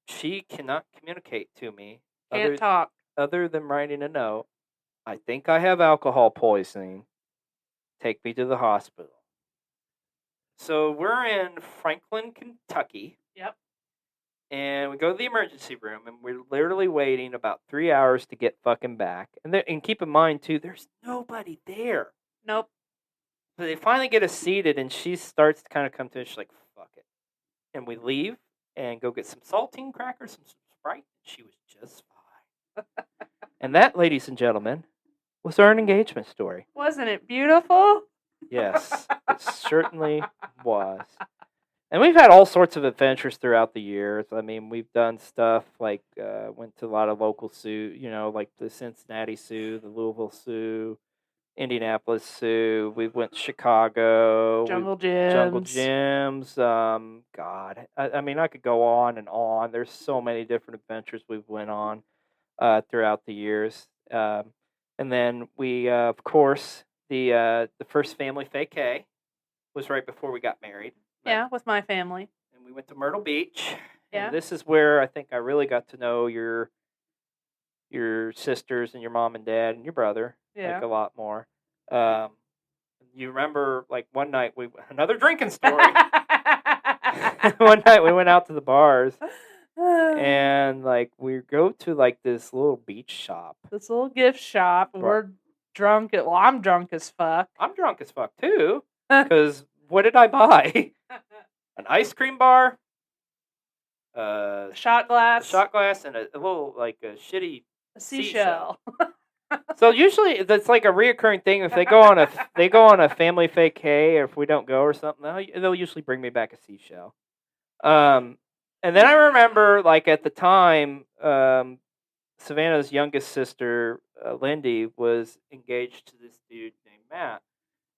A: she cannot communicate to me
B: Can't talk.
A: other than writing a note. I think I have alcohol poisoning. Take me to the hospital. So we're in Franklin, Kentucky.
B: Yep.
A: And we go to the emergency room, and we're literally waiting about 3 hours to get fucking back. And keep in mind, too, there's nobody there.
B: Nope.
A: So they finally get us seated, and she starts to kind of come to us. She's like, fuck it. And we leave and go get some saltine crackers, some Sprite. She was just fine. And that, ladies and gentlemen, was our engagement story.
B: Wasn't it beautiful?
A: Yes, it certainly was. And we've had all sorts of adventures throughout the years. I mean, we've done stuff like went to a lot of local zoo, like the Cincinnati Zoo, the Louisville Zoo, Indianapolis Zoo. We went to Chicago.
B: Jungle gyms.
A: Jungle gyms. God, I mean, I could go on and on. There's so many different adventures we've went on throughout the years. And then we, of course, the first family vacay was right before we got married.
B: Yeah, with my family.
A: And we went to Myrtle Beach.
B: Yeah.
A: And this is where I think I really got to know your sisters and your mom and dad and your brother.
B: Yeah.
A: Like a lot more. You remember, like, one night, another drinking story. One night we went out to the bars. And, like, we go to, like, this little beach shop.
B: This little gift shop. And we're drunk. Well, I'm drunk as fuck.
A: I'm drunk as fuck, too. Because what did I buy? An ice cream bar.
B: A shot glass.
A: And a little, like, a shitty
B: seashell.
A: So usually that's like a reoccurring thing. If they go on a family vacay, or if we don't go or something, they'll usually bring me back a seashell. And then I remember, like, at the time, Savannah's youngest sister, Lindy, was engaged to this dude named Matt,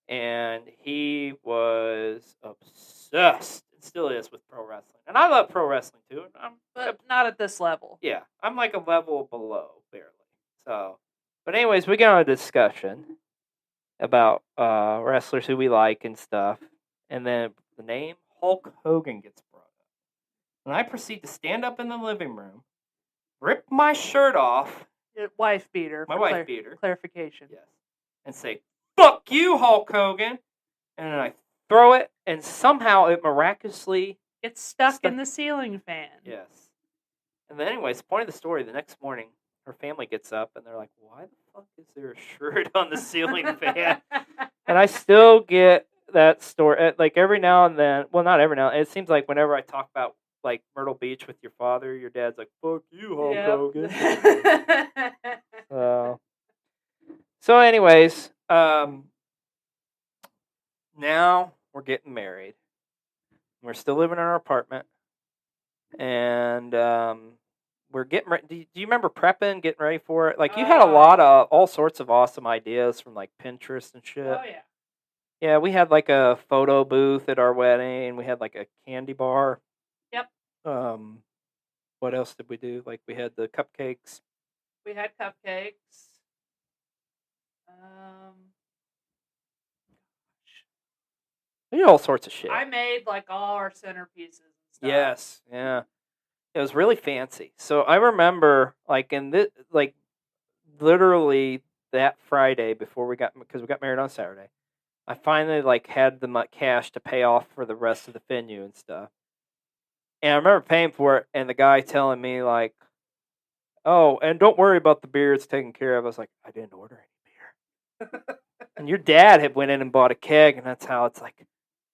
A: and he was obsessed, and still is, with pro wrestling. And I love pro wrestling too.
B: But not at this level.
A: Yeah, I'm like a level below, barely. So. But anyways, we get on a discussion about wrestlers who we like and stuff, and then the name Hulk Hogan gets brought up. And I proceed to stand up in the living room, rip my shirt off.
B: Wife beater.
A: My wife beater.
B: Clarification.
A: Yes. And say, fuck you, Hulk Hogan. And then I throw it, and somehow it miraculously
B: gets stuck in the ceiling fan.
A: Yes. And then anyways, the point of the story, the next morning, her family gets up, and they're like, why the fuck is there a shirt on the ceiling fan? And I still get that story, like, every now and then. Well, not every now and then. It seems like whenever I talk about, like, Myrtle Beach with your father, your dad's like, fuck you, Hulk Hogan. So anyways, now we're getting married. We're still living in our apartment. And we're getting ready. Do you remember prepping, getting ready for it? Like, you had a lot of all sorts of awesome ideas from, like, Pinterest and shit.
B: Oh, yeah.
A: Yeah, we had, like, a photo booth at our wedding, and we had, like, a candy bar.
B: Yep.
A: What else did we do? Like, we had the cupcakes.
B: We had cupcakes.
A: We did all sorts of shit.
B: I made, like, all our centerpieces and stuff.
A: Yes, yeah. It was really fancy. So I remember, like, literally that Friday because we got married on Saturday, I finally, like, had the cash to pay off for the rest of the venue and stuff. And I remember paying for it, and the guy telling me, like, oh, and don't worry about the beer, it's taken care of. I was like, I didn't order any beer. And your dad had went in and bought a keg, and that's how it's like,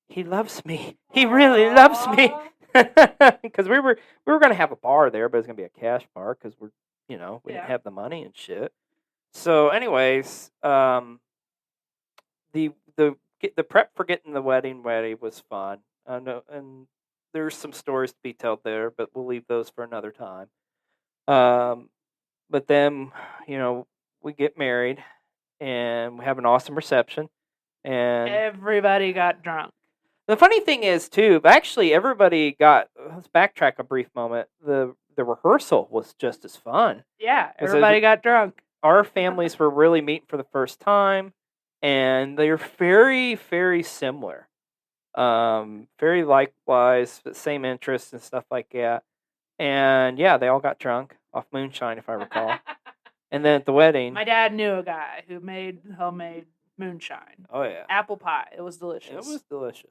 A: he loves me. He really loves me. because we were gonna have a bar there, but it's gonna be a cash bar because we didn't
B: Yeah.
A: have the money and shit. So, anyways, the the prep for getting the wedding ready was fun. I know, and there's some stories to be told there, but we'll leave those for another time. But then, we get married and we have an awesome reception. And
B: Everybody got drunk.
A: the funny thing is, too, actually, everybody got. Let's backtrack a brief moment. The rehearsal was just as fun.
B: Yeah, everybody got drunk.
A: Our families were really meeting for the first time, and they're very, very similar. Very likewise, but same interests and stuff like that. And yeah, they all got drunk off moonshine, if I recall. And then at the wedding,
B: My dad knew a guy who made homemade moonshine.
A: oh yeah,
B: Apple pie. It was delicious.
A: it was delicious.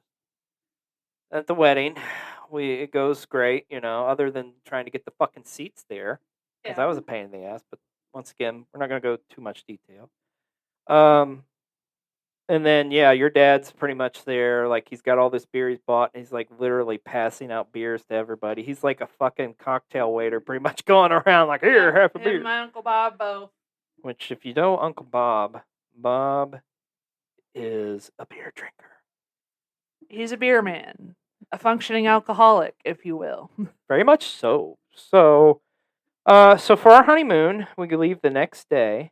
A: At the wedding, it goes great, other than trying to get the fucking seats there, because that was a pain in the ass. But once again, we're not going to go too much detail. And then, yeah, your dad's pretty much there. Like, he's got all this beer he's bought, and he's, like, literally passing out beers to everybody. He's like a fucking cocktail waiter, pretty much going around like, here, have a
B: Him
A: beer.
B: and my Uncle Bob both.
A: Which, if you know Uncle Bob, Bob is a beer drinker.
B: He's a beer man. A functioning alcoholic, if you will.
A: Very much so. So for our honeymoon, we could leave the next day,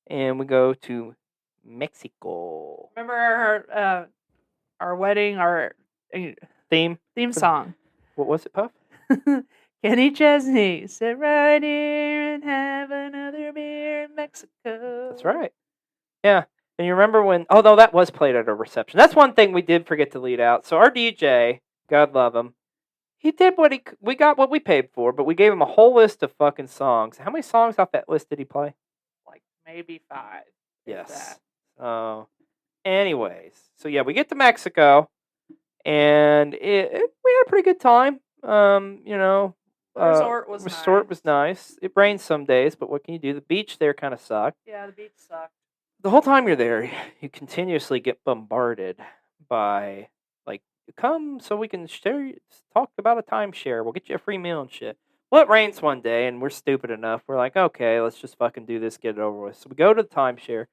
A: and we go to Mexico.
B: Remember our wedding, our
A: Theme
B: song.
A: What was it, Puff?
B: Kenny Chesney, sit right here and have another beer in Mexico.
A: That's right. Yeah. And you remember when... Oh, no, that was played at a reception. That's one thing we did forget to lead out. So our DJ, God love him, he did we got what we paid for, but we gave him a whole list of fucking songs. How many songs off that list did he play?
B: Like maybe 5.
A: Yes. Anyways, so yeah, we get to Mexico, and we had a pretty good time.
B: The resort was
A: was nice. It rained some days, but what can you do? The beach there kind of sucked.
B: Yeah, the beach sucked.
A: The whole time you're there, you continuously get bombarded by, like, come so we can talk about a timeshare. We'll get you a free meal and shit. Well, it rains one day, and we're stupid enough. We're like, okay, let's just fucking do this, get it over with. So we go to the timeshare.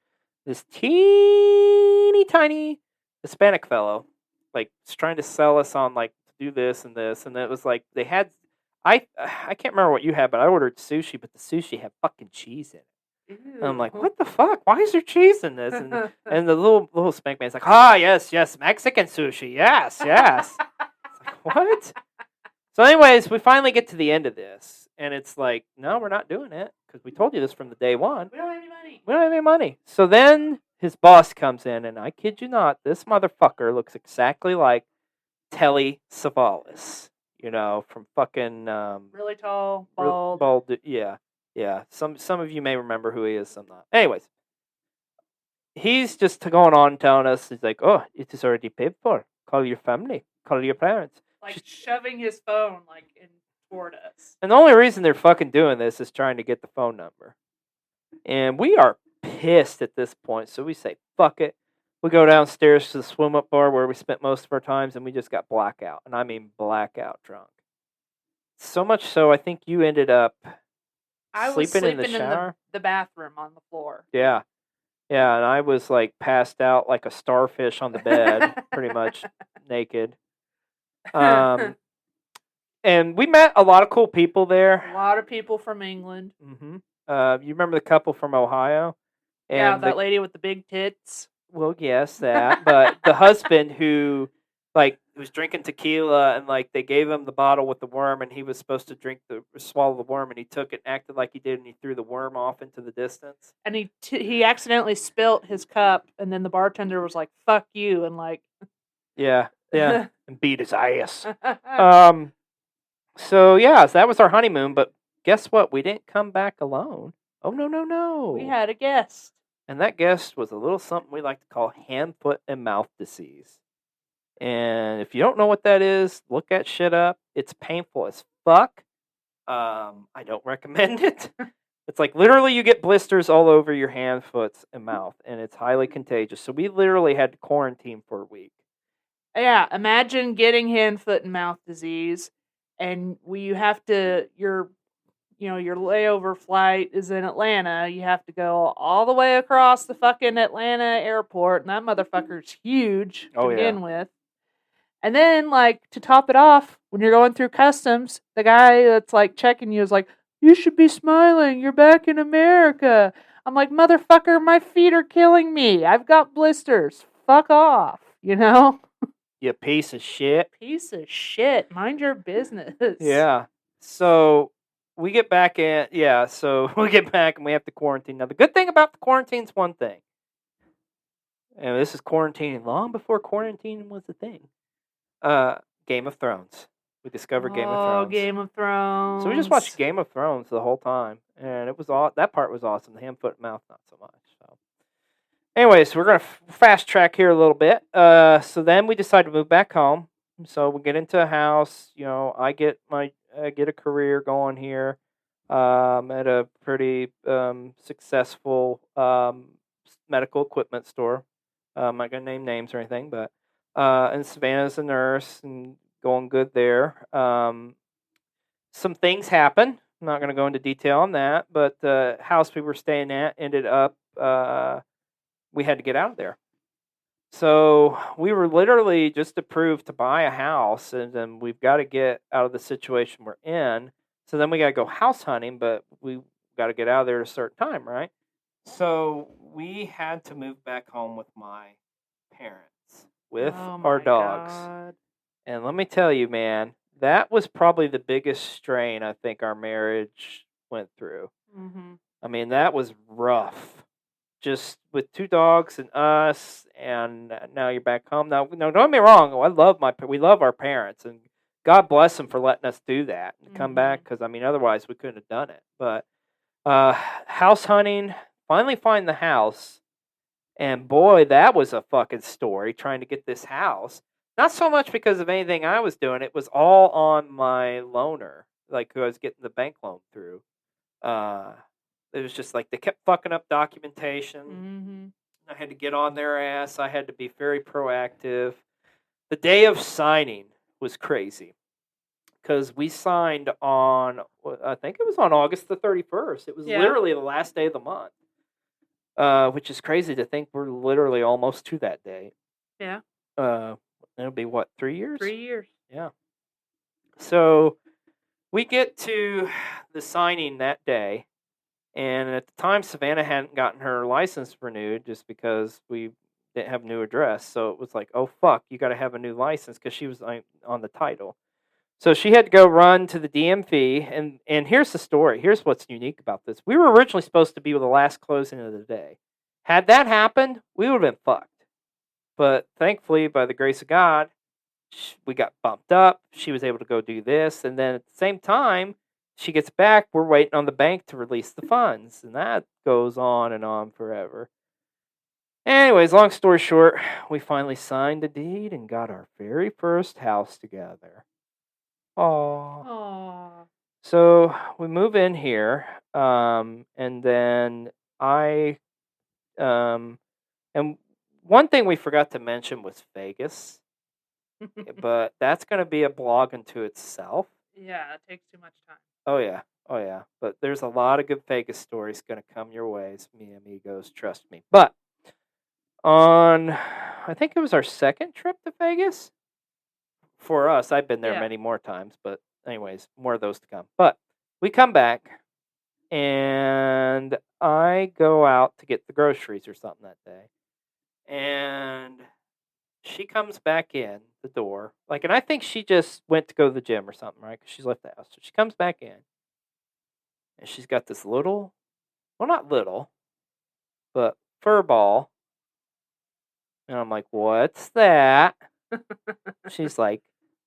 A: This teeny tiny Hispanic fellow, like, is trying to sell us on, like, do this, and it was like they had. I can't remember what you had, but I ordered sushi, but the sushi had fucking cheese in it. And I'm like, what the fuck? Why is there cheese in this? And the little spank man's like, yes, Mexican sushi, yes. It's like, what? So, anyways, we finally get to the end of this, and it's like, no, we're not doing it, because we told you this from the day one.
B: We don't have any money.
A: We don't have any money. So then his boss comes in, and I kid you not, this motherfucker looks exactly like Telly Savalas, from fucking...
B: really tall, bald.
A: Bald, yeah. Yeah, some of you may remember who he is, some not. Anyways, he's just going on telling us, he's like, oh, it is already paid for. Call your family. Call your parents.
B: Like, shoving his phone, like, in toward us.
A: And the only reason they're fucking doing this is trying to get the phone number. And we are pissed at this point, so we say, fuck it. We go downstairs to the swim-up bar where we spent most of our times, and we just got blackout. And I mean blackout drunk. So much so, I think you ended up...
B: I was sleeping in the shower? The bathroom on the floor.
A: Yeah. Yeah, and I was, like, passed out like a starfish on the bed, pretty much naked. And we met a lot of cool people there.
B: A lot of people from England.
A: Mm-hmm. You remember the couple from Ohio? And
B: yeah, that lady with the big tits.
A: Well, yes, that. But the husband who, like, was drinking tequila, and, like, they gave him the bottle with the worm, and he was supposed to swallow the worm, and he took it and acted like he did, and he threw the worm off into the distance.
B: And he accidentally spilt his cup, and then the bartender was like, fuck you, and, like...
A: Yeah, and beat his ass. So, yeah, so that was our honeymoon, but guess what? We didn't come back alone. Oh, no.
B: We had a guest.
A: And that guest was a little something we like to call hand, foot, and mouth disease. And if you don't know what that is, look that shit up. It's painful as fuck. I don't recommend it. It's like literally you get blisters all over your hand, foot, and mouth, and it's highly contagious. So we literally had to quarantine for a week.
B: Yeah, imagine getting hand, foot, and mouth disease, and you have to your layover flight is in Atlanta. You have to go all the way across the fucking Atlanta airport, and that motherfucker's huge to
A: Oh yeah.
B: begin with. And then, like, to top it off, when you're going through customs, the guy that's like checking you is like, "You should be smiling. You're back in America." I'm like, "Motherfucker, my feet are killing me. I've got blisters. Fuck off." You know?
A: You piece of shit.
B: Piece of shit. Mind your business.
A: Yeah. So we get back in. Yeah. So we get back and we have to quarantine. Now the good thing about the quarantine's one thing. And this is quarantining long before quarantine was a thing. Game of Thrones. We discovered Game of Thrones.
B: Game of Thrones.
A: So we just watched Game of Thrones the whole time, and it was all that part was awesome. The hand, foot, mouth, not so much. So, anyways, we're gonna fast track here a little bit. So then we decided to move back home. So we get into a house. I get a career going here. At a pretty successful medical equipment store. I'm not gonna name names or anything, but and Savannah's a nurse and going good there. Some things happen. I'm not going to go into detail on that, but the house we were staying at ended up, we had to get out of there. So we were literally just approved to buy a house, and then we've got to get out of the situation we're in. So then we got to go house hunting, but we got to get out of there at a certain time, right? So we had to move back home with my parents, with our dogs.
B: God.
A: And let me tell you, man, that was probably the biggest strain I think our marriage went through.
B: Mm-hmm.
A: I mean, that was rough. Just with 2 dogs and us, and now you're back home. Now, don't get me wrong. We love our parents, and God bless them for letting us do that and come back. Because I mean, otherwise we couldn't have done it. But house hunting, finally find the house, and boy, that was a fucking story trying to get this house. Not so much because of anything I was doing. It was all on my loaner, like who I was getting the bank loan through. It was just like they kept fucking up documentation.
B: Mm-hmm.
A: I had to get on their ass. I had to be very proactive. The day of signing was crazy because we signed on, I think it was on August the 31st. It was literally the last day of the month, which is crazy to think we're literally almost to that day.
B: Yeah.
A: It'll be what, 3 years?
B: 3 years.
A: Yeah. So we get to the signing that day, and at the time Savannah hadn't gotten her license renewed just because we didn't have a new address. So it was like, oh fuck, you got to have a new license because she was on the title. So she had to go run to the DMV, and here's the story. Here's what's unique about this. We were originally supposed to be the last closing of the day. Had that happened, we would have been fucked. But thankfully, by the grace of God, we got bumped up. She was able to go do this. And then at the same time, she gets back. We're waiting on the bank to release the funds. And that goes on and on forever. Anyways, long story short, we finally signed the deed and got our very first house together. Aww. So we move in here. And then and one thing we forgot to mention was Vegas, but that's going to be a blog unto itself.
B: Yeah, it takes too much time.
A: Oh yeah. But there's a lot of good Vegas stories going to come your ways, mi amigos, trust me. But I think it was our second trip to Vegas. For us, I've been there many more times, but anyways, more of those to come. But we come back, and I go out to get the groceries or something that day. And she comes back in the door, and I think she just went to go to the gym or something, right? Because she's left the house. So she comes back in, and she's got this little, well, not little, but fur ball. And I'm like, what's that? She's like,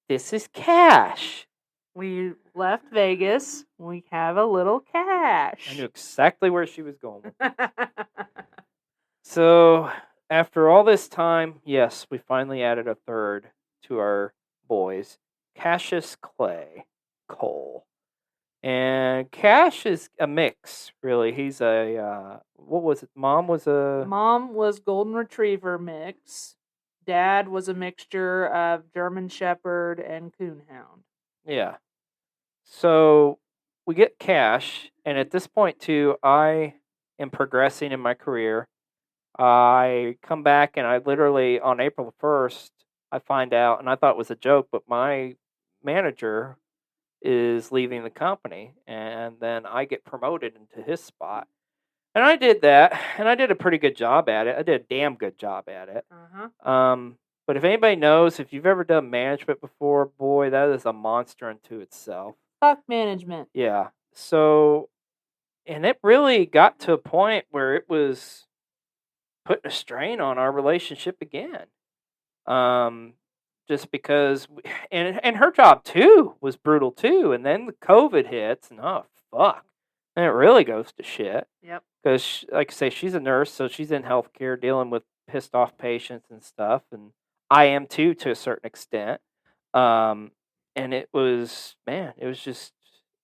A: this is cash.
B: We left Vegas. We have a little cash.
A: I knew exactly where she was going with it. So after all this time, yes, we finally added a third to our boys, Cassius Cole. And Cash is a mix, really. He's what was it? Mom was Golden Retriever mix.
B: dad was a mixture of German Shepherd and Coonhound.
A: Yeah. So we get cash, and at this point too, I am progressing in my career. I come back, and I literally on April 1st, I find out, and I thought it was a joke, but my manager is leaving the company, and then I get promoted into his spot. And I did that, and I did a pretty good job at it. I did a damn good job at it. But if anybody knows, if you've ever done management before, boy, that is a monster unto itself.
B: Fuck management.
A: Yeah. So, and it really got to a point where it was putting a strain on our relationship again. Just because, and her job too was brutal too. And then the COVID hits, and oh fuck, and it really goes to shit.
B: Yep.
A: Because, like I say, she's a nurse, so she's in healthcare dealing with pissed off patients and stuff, and I am too to a certain extent. And it was, man, it was just,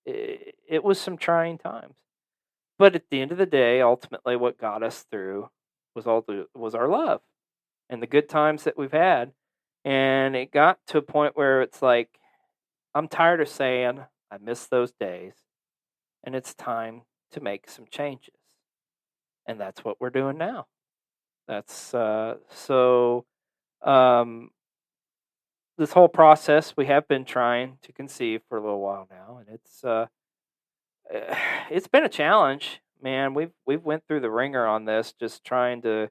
A: it was some trying times. But at the end of the day, ultimately, what got us through was our love and the good times that we've had. And it got to a point where it's like, I'm tired of saying I miss those days, and it's time to make some changes. And that's what we're doing now. That's this whole process we have been trying to conceive for a little while now, and it's been a challenge, man. We've went through the ringer on this, just trying to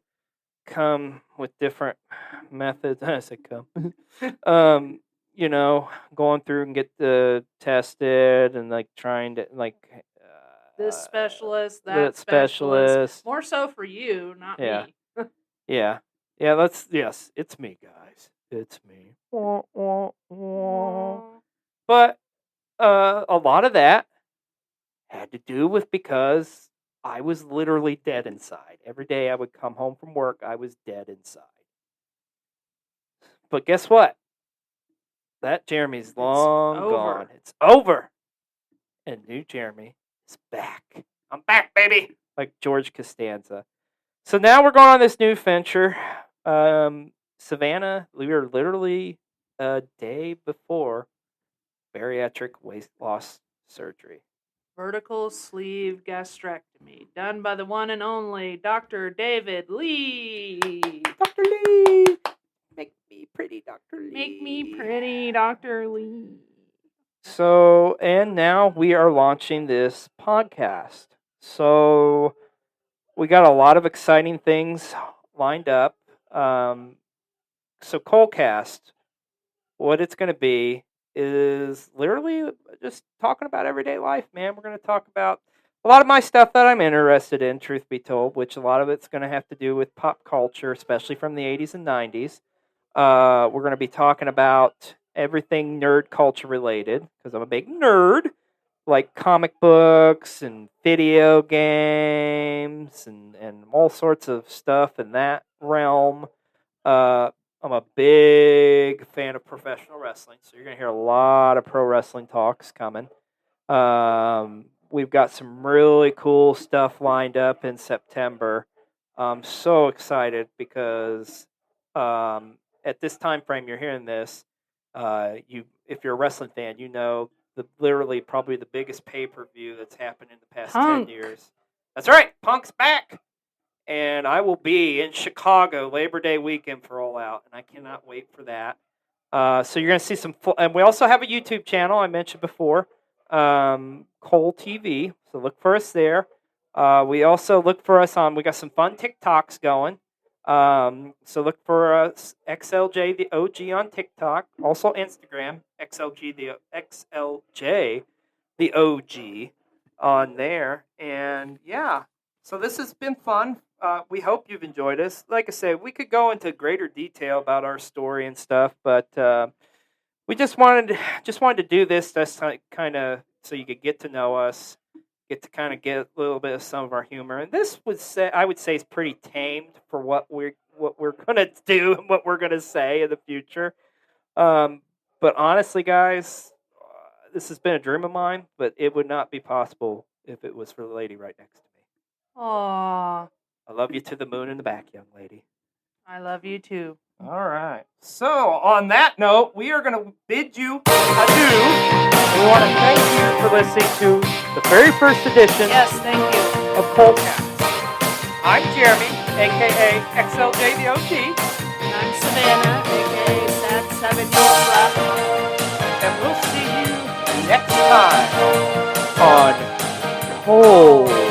A: come with different methods. I said come. Going through and get tested and like trying to like
B: this specialist, that specialist. More so for you, not me.
A: Yeah. Yes, it's me, guys. It's me. But a lot of that had to do with because I was literally dead inside. Every day I would come home from work, I was dead inside. But guess what? That Jeremy's long gone. It's over. And new Jeremy is back. I'm back, baby. Like George Costanza. So now we're going on this new venture. Savannah, we were literally a day before bariatric weight loss surgery.
B: Vertical sleeve gastrectomy, done by the one and only Dr. David Lee.
A: Dr. Lee! Make me pretty, Dr. Lee.
B: Make me pretty, Dr. Lee.
A: So, and now we are launching this podcast. So, we got a lot of exciting things lined up. So, Colecast, what it's going to be is literally just talking about everyday life, man. We're going to talk about a lot of my stuff that I'm interested in, truth be told, which a lot of it's going to have to do with pop culture, especially from the 80s and 90s. We're going to be talking about everything nerd culture related, because I'm a big nerd, like comic books and video games and all sorts of stuff in that realm. I'm a big fan of professional wrestling, so you're going to hear a lot of pro wrestling talks coming. We've got some really cool stuff lined up in September. I'm so excited because at this time frame you're hearing this, if you're a wrestling fan, you know literally probably the biggest pay-per-view that's happened in the past 10 years. That's right, Punk's back. And I will be in Chicago Labor Day weekend for All Out, and I cannot wait for that. So you're going to see some, and we also have a YouTube channel I mentioned before, Cole TV. So look for us there. We also look for us on. We got some fun TikToks going. So look for us, XLJ the OG on TikTok, also Instagram, XLJ the OG on there, and yeah. So this has been fun. We hope you've enjoyed us. Like I said, we could go into greater detail about our story and stuff, but we just wanted to do this just kind of so you could get to know us, get to kind of get a little bit of some of our humor. And this I would say is pretty tamed for what we're gonna do and what we're gonna say in the future. But honestly, guys, this has been a dream of mine, but it would not be possible if it was for the lady right next to me.
B: Aww.
A: I love you to the moon and the back, young lady.
B: I love you too.
A: All right. So, on that note, we are going to bid you adieu. We want to thank you for listening to the very first edition
B: Yes, thank you.
A: of Polecast. I'm Jeremy, aka XLJTHEOG,
B: And I'm Savannah, aka Sadsavignonbleh.
A: and we'll see you next time on Polecast.